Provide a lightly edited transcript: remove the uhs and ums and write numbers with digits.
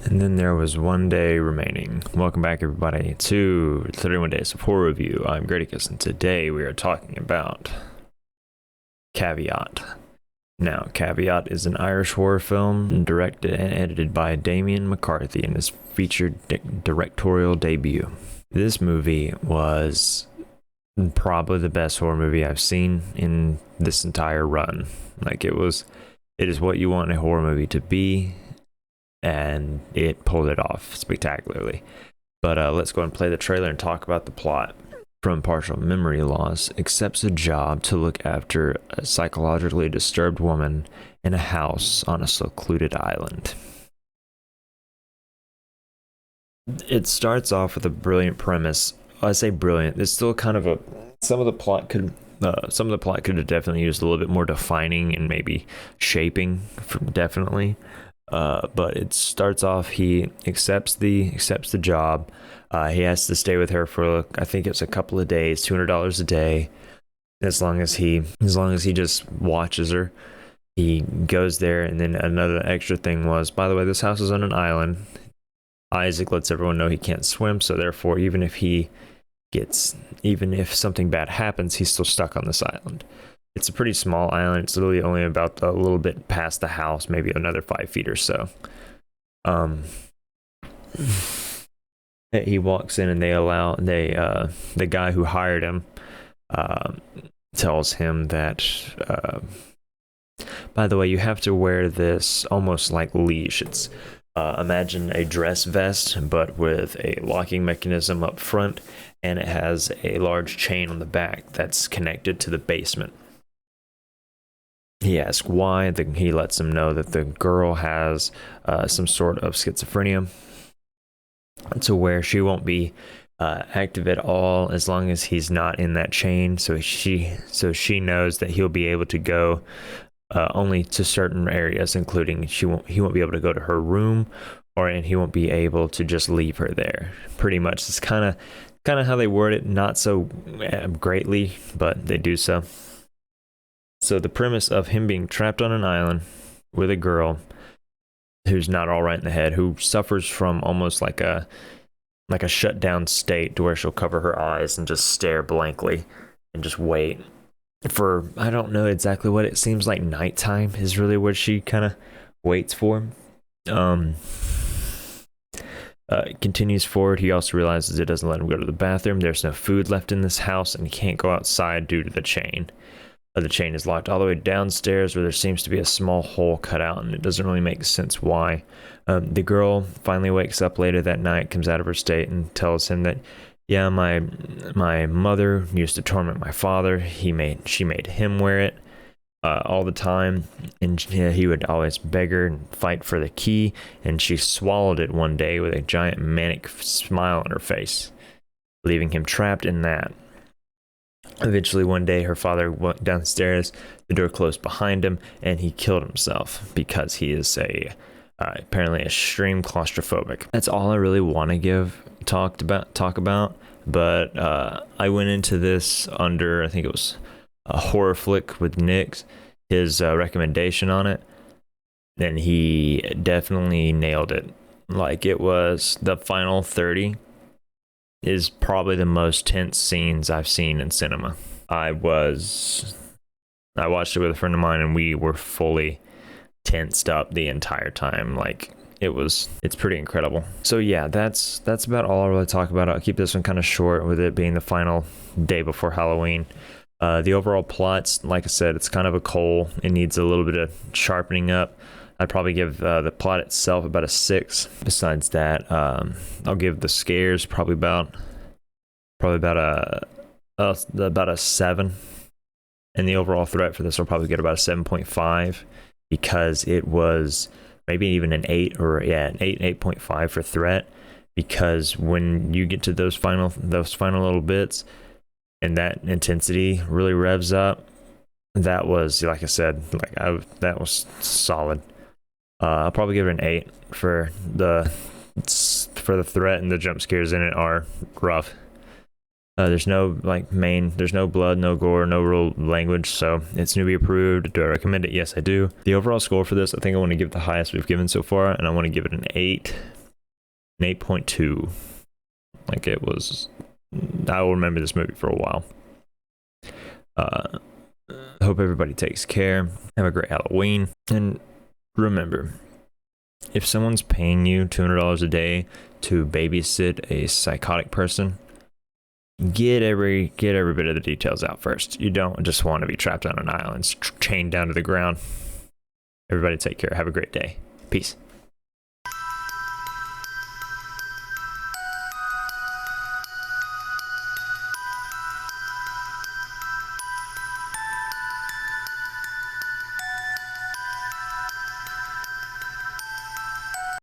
And then there was one day remaining. Welcome back, everybody, to 31 Days of Horror Review. I'm Graticus, and today we are talking about Caveat. Now, Caveat is an Irish horror film directed and edited by Damian Mc Carthy in his featured directorial debut. This movie was probably the best horror movie I've seen in this entire run. It is what you want a horror movie to be, and it pulled it off spectacularly. But let's go and play the trailer and talk about the plot. From partial memory loss, accepts a job to look after a psychologically disturbed woman in a house on a secluded island. It starts off with a brilliant premise. I say brilliant. It's still kind of a some of the plot could have definitely used a little bit more defining and maybe shaping, definitely. But it starts off. He accepts the job. He has to stay with her for, I think it's a couple of days, $200 a day. As long as he just watches her. He goes there, and then another extra thing was, by the way, this house is on an island. Isaac lets everyone know he can't swim, so therefore, even if something bad happens, he's still stuck on this island. It's a pretty small island. It's literally only about a little bit past the house, maybe another 5 feet or so. He walks in, and the guy who hired him tells him that, by the way, you have to wear this almost like leash. It's imagine a dress vest, but with a locking mechanism up front, and it has a large chain on the back that's connected to the basement. He asks why. He lets him know that the girl has some sort of schizophrenia, to where she won't be active at all as long as he's not in that chain. So she knows that he'll be able to go only to certain areas, including he won't be able to go to her room, and he won't be able to just leave her there. Pretty much, it's kind of how they word it. Not so greatly, but they do so. So the premise of him being trapped on an island with a girl who's not all right in the head, who suffers from almost like a shut down state, to where she'll cover her eyes and just stare blankly and just wait for, I don't know exactly what it seems like. Nighttime is really what she kind of waits for. Continues forward. He also realizes it doesn't let him go to the bathroom. There's no food left in this house, and he can't go outside due to the chain. The chain is locked all the way downstairs, where there seems to be a small hole cut out, and it doesn't really make sense why. The girl finally wakes up later that night, comes out of her state, and tells him that, yeah, my mother used to torment my father. She made him wear it all the time, and he would always beg her and fight for the key, and she swallowed it one day with a giant manic smile on her face, leaving him trapped in that. Eventually, one day, her father went downstairs, the door closed behind him, and he killed himself because he is apparently extreme claustrophobic. That's all I really want to talk about. But I went into this under, I think it was a horror flick with Nick's, his recommendation on it, and he definitely nailed it. Like, it was the final 30 is probably the most tense scenes I've seen in cinema. I watched it with a friend of mine, and we were fully tensed up the entire time. Like, it's pretty incredible. So yeah, that's about all I'll really talk about. I'll keep this one kind of short, with it being the final day before Halloween. The overall plot's, like I said, it's kind of a coal. It needs a little bit of sharpening up. I'd probably give the plot itself about a 6. Besides that, I'll give the scares probably about a 7, and the overall threat for this will probably get about a 7.5, because it was maybe even an 8, an 8.5 for threat. Because when you get to those final little bits, and that intensity really revs up, that was, like I said, that was solid. I'll probably give it an 8 for the threat, and the jump scares in it are rough. There's no there's no blood, no gore, no real language, so it's newbie approved. Do I recommend it? Yes, I do. The overall score for this, I think I want to give the highest we've given so far, and I want to give it an 8.2. Like, it was, I will remember this movie for a while. Hope everybody takes care. Have a great Halloween, and remember, if someone's paying you $200 a day to babysit a psychotic person, get every bit of the details out first. You don't just want to be trapped on an island, chained down to the ground. Everybody take care. Have a great day. Peace.